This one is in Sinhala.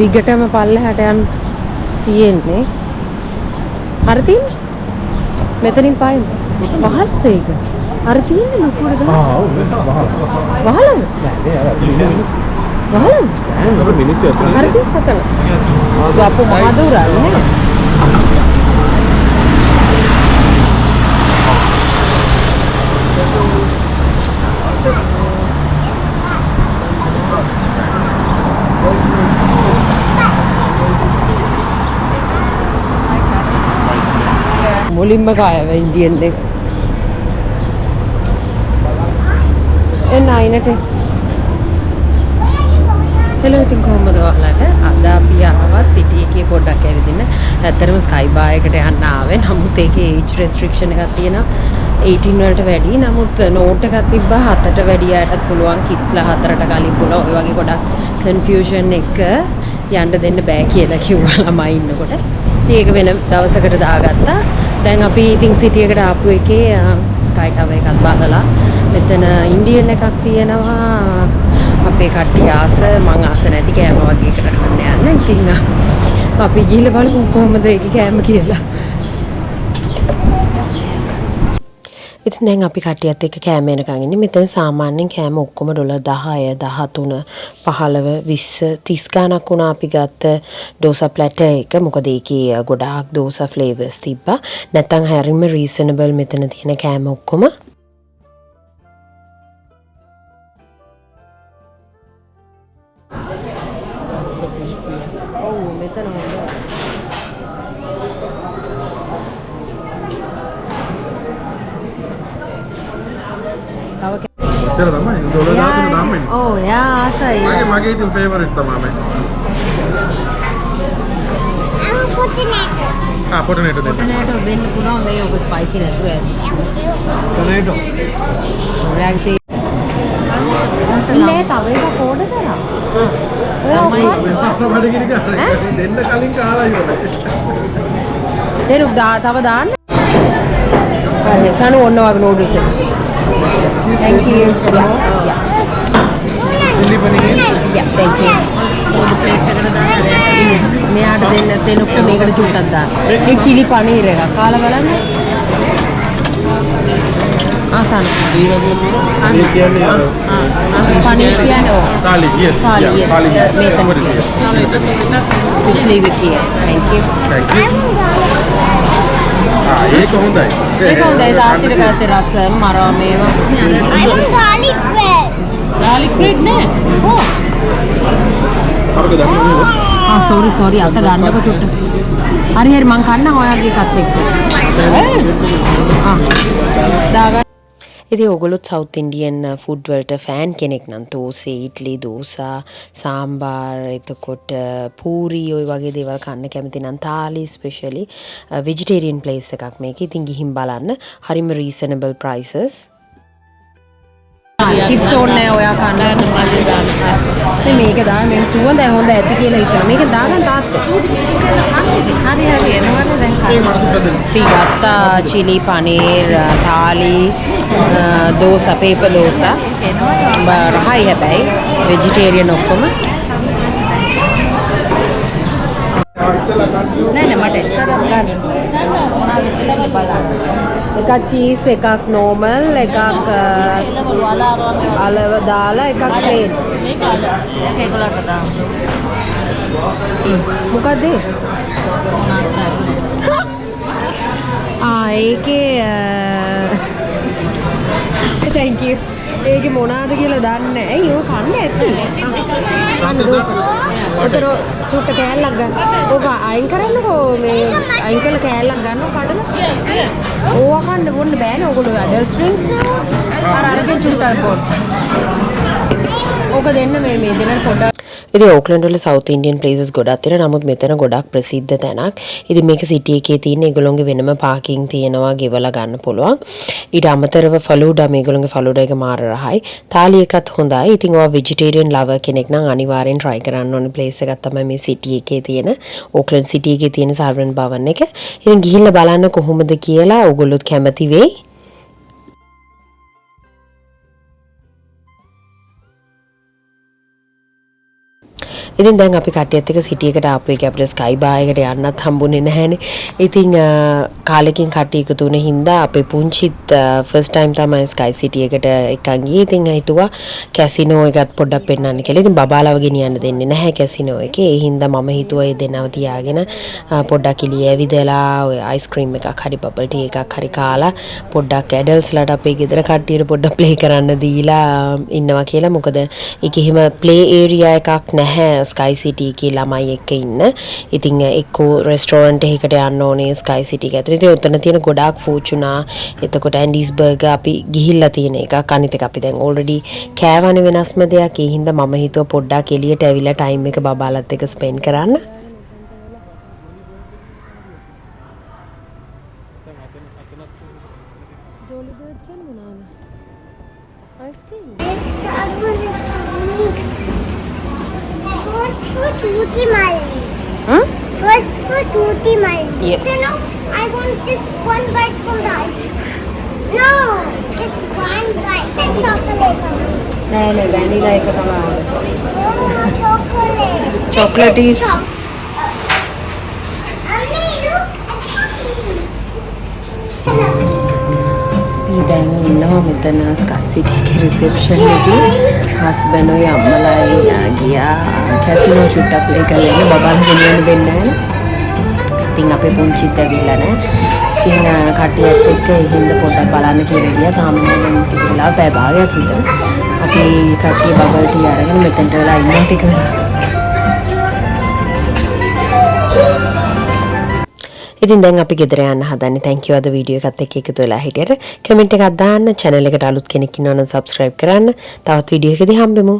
දිගටම පල්ලෙහාට යන්න තියෙන්නේ. අර තියෙන්නේ. මෙතනින් පායින්. වහල්ද ඒක? අර තියෙන්නේ ලොකුවට ගන්න. වහලද? වහලද? අර මිනිස්සු ඇතුළේ. අර තියෙන්නේ. අපෝ මහ දුරන්නේ. මුලින්ම කායව ඉන්දියන් දෙක එන්න අයිනට හෙලෝ ඉතින් කොහොමද ඔයාලට අද අපි ආවා සිටි එකේ පොඩ්ඩක් ඇවිදින්න. ඇත්තටම ස්කයි බාර් එකට යන්න ආවේ. නමුත් ඒකේ ඒජ් රෙස්ට්‍රික්ෂන් එකක් තියෙනවා 18 වලට වැඩි. නමුත් නෝට් එකක් තිබ්බා 7ට වැඩි අයටත් පුළුවන් කිඩ්ස්ලා 4ට කලින් පුළුවන්. ඔය වගේ ගොඩක් කන්ෆියුෂන් එක යන්න දෙන්න බෑ කියලා කිව්වා ළමයි ඉන්නකොට. ඒක වෙන දවසකට දාගත්තා. දැන් අපි ඉතින් සිටි එකට ආපු එකේ ස්කයි ටවර් එකක් බලලා මෙතන ඉන්දියන් එකක් තියෙනවා. අපේ කට්ටිය ආස මං ආස නැති කෑම වගේ එකට කන්න යන්න. ඉතින් අපි ගිහලා බලමු කොහොමද ඒකේ කෑම කියලා. ඉතින් දැන් අපි කට්ටියත් එක්ක කෑම එනකන් ඉන්නේ. මෙතන සාමාන්‍යයෙන් කෑම ඔක්කොම $10 10 13 15 20 30 ගණක් වුණා අපි ගත්ත ඩෝසා ප්ලැටර් එක. මොකද ඒකේ ගොඩාක් ඩෝසා ෆ්ලේවර්ස් තිබ්බා. නැත්තම් හරිම රීසනබල් මෙතන තියෙන කෑම ඔක්කොම. ඔව් මෙතන හොඳයි. ඉතල තමයි $10 දාන්න. ඔව් යා ආසයි. මගේ ඉතින් ෆේවරිට් තමයි මේ. පොටනේටෝ දෙන්න. පොටනේටෝ දෙන්න පුළුවන් මේ ඔබ ස්පයිසි නැතුව ඇති. පොටනේටෝ. රැග්ටි. ඉන්නේ තව එක කෝඩ කරා. ඔය බඩගිනි කරා. දෙන්න කලින් කාලා ඉවරයි. දෙරුක් තව දාන්න. හරි සනු ඔන්න වගේ නූඩල්ස් එක. Thank you. Yeah. Chili paneer. Yeah, thank you. plate එකකට දාන්න. මෙයාට දෙන්න තෙනුක්ට මේකට චුට්ටක් දාන්න. මේ chili paneer එක කාලා බලන්න. ආසන්න. මේ කියන්නේ paneer කියන්නේ thali. Yes. Thali. Thali. මේක. Just leave it here. Thank you. Thank you. ඒක හොඳයි. ඒක හොඳයි. තාත්තිට ගත්තේ රස මරා මේවා. I want garlic bread. Garlic bread නේ. ඕ. අපිට දැන් sorry අත ගන්නකො චුට්ට. හරි මං කන්නම් ඔයාගේ එකත් එක්ක. දාගන්න. ඉතින් ඔයගොල්ලෝ සවුත් ඉන්දියන් ෆුඩ් වලට ෆෑන් කෙනෙක් නම් දෝසේ, ඉඩ්ලි, දෝසා, සාම්බාර්, එතකොට පූරි ඔය වගේ දේවල් කන්න කැමති නම් තාලි ස්පෙෂලි වෙජිටේරියන් ප්ලේස් එකක් මේක. ඉතින් ගිහින් බලන්න. හරිම රීසනබල් ප්‍රයිසස්. චිප්ස් ඕනේ ඔයා කන්න මල්ලි දාන්න. මේක දාන්න මේ සුවඳ හොඳ ඇති කියලා හිතනවා. මේක දාන්න තාත්තේ. හරි එනවනේ දැන් කන්න. පිගත්තා chili paneer thali dosa paper dosa රහයි හැබැයි vegetarian ඔක්කොම නෑ මට එච්චර ගන්න එකක් චීස් එකක් normal එකක් අලව දාලා එකක් plain මේක ඒගොල්ලන්ට දාන්න මොකද ඒකේ thank you ඒකේ මොනවාද කියලා දන්නේ නැහැ. ඇයි ඔය කන්න ඇති? කන්න දෝස. උතර චුට්ට කෑල්ලක් ගන්න. ඔක අයින් කරන්නකෝ මේ අයින් කළ කෑල්ලක් ගන්නව කඩලා. ඕවා කන්න බොන්න බෑනේ ඔයගොල්ලෝ ඇඩල්ට් ඩ්‍රින්ක්ස්. අරගෙන චුට්ටක් බොන්න. ඕක දෙන්න මේ දෙන්නට පොඩ්ඩක්. ඉතින් ඕක්ලන්ඩ් වල සවුත් ඉන්දියන් ප්ලේසස් ගොඩක් තියෙනවා. නමුත් මෙතන ගොඩක් ප්‍රසිද්ධ තැනක්. ඉතින් මේක සිටි එකේ තියෙන ඒගොල්ලෝගේ වෙනම පාකින් තියෙනවා ගෙවලා ගන්න පුළුවන්. ඊට අමතරව ෆලූඩා මේගොල්ලෝගේ ෆලූඩා එක මාර රහයි. තාලි එකත් හොඳයි. ඉතින් ඔයා වෙජිටේරියන් ලවර් කෙනෙක් නම් අනිවාර්යෙන් try කරන්න ඕනේ ප්ලේස් එකක් තමයි මේ සිටි එකේ තියෙන ඕක්ලන්ඩ් සිටි එකේ තියෙන සර්වන් භවන් එක. ඉතින් ගිහිල්ලා බලන්න කොහොමද කියලා ඕගොල්ලොත් කැමති වෙයි. ඉතින් දැන් අපි කට්ටියත් එක්ක සිටි එකට ආපු එක අපිට ස්කයි බාර් එකට යන්නත් හම්බුනේ නැහැනේ. ඉතින් කාලෙකින් කට්ටිය එකතු වුණ හින්දා අපේ පුංචිත් ෆස්ට් ටයිම් තමයි ස්කයි සිටි එකට එකන් ගියේ. ඉතින් හිතුවා කැසිනෝ එකත් පොඩ්ඩක් පෙන්නන්න කියලා. ඉතින් බබාලව ගෙනියන්න දෙන්නේ නැහැ කැසිනෝ එකේ. ඒ හින්දා මම හිතුවා ඒ දෙන්නව තියාගෙන පොඩ්ඩක් එළිය ඇවිදලා ඔය අයිස්ක්‍රීම් එකක් හරි බබල් ටී එකක් හරි කාලා පොඩ්ඩක් ඇඩල්ට්ස්ලාට අපේ ගෙදර කට්ටියට පොඩ්ඩක් ප්ලේ කරන්න දීලා ඉන්නවා කියලා. මොකද ඒක හිම ප්ලේ ඒරියා එකක් නැහැ ස්කයි සිටි එකේ ළමයි එක්ක ඉන්න. ඉතින් එක්කෝ රෙස්ටෝරන්ට් එකකට යන්න ඕනේ ස්කයි සිටි එක ඇතුලේ. ඉතින් උතන තියෙන ගොඩාක් ෆෝචුනා එතකොට ඇන්ඩීස් බර්ගර් අපි ගිහිල්ලා තියෙන එකක්. අනිත් එක අපි දැන් ඔල්රෙඩි කෑවනේ වෙනස්ම දෙයක්. ඒ හින්දා මම හිතුවා පොඩ්ඩක් එළියට ඇවිල්ලා ටයිම් එක බබාලත් එක්ක ස්පෙන්ඩ් කරන්න. First for Tutti Mile. Yes. You know, I want just one bite from the ice cream. No, just one bite. And chocolate. නෑ නෑ වැනිලා එක තමයි. No, chocolate. Chocolate This is- Mommy, look. අපි දැන් ඉන්නවා මෙතන ස්කයි සිටි එකේ රිසෙප්ෂන් එකේ. හස්බන්ඩ් ඔය අම්මලා ගියා කැසිනෝ චුට්ටක් ප්ලේ කරලා ඉන්න බබාලා ගෙනියන්න දෙන්නේ නැහැ. ඉතින් අපේ පුංචිත් ඇවිල්ලා නැහැ. ඉතින් කට්ටියත් එක්ක ඒ හින්දා පොඩ්ඩක් බලන්න කියලා ගියා. තාම නම් තිබුණා පැය භාගයක් විතර. අපි කට්ටිය බබල් ටී අරගෙන මෙතනට වෙලා ඉන්නවා ටික වෙලා. ඉතින් දැන් අපි ගෙදර යන්න හදන්නේ. thank you අද වීඩියෝ එකත් එක්ක එකතු වෙලා හිටියට. කමෙන්ට් එකක් දාන්න, channel එකට අලුත් කෙනෙක් ඉන්නවා නම් subscribe කරන්න. තවත් වීඩියෝ එකකදී හම්බෙමු.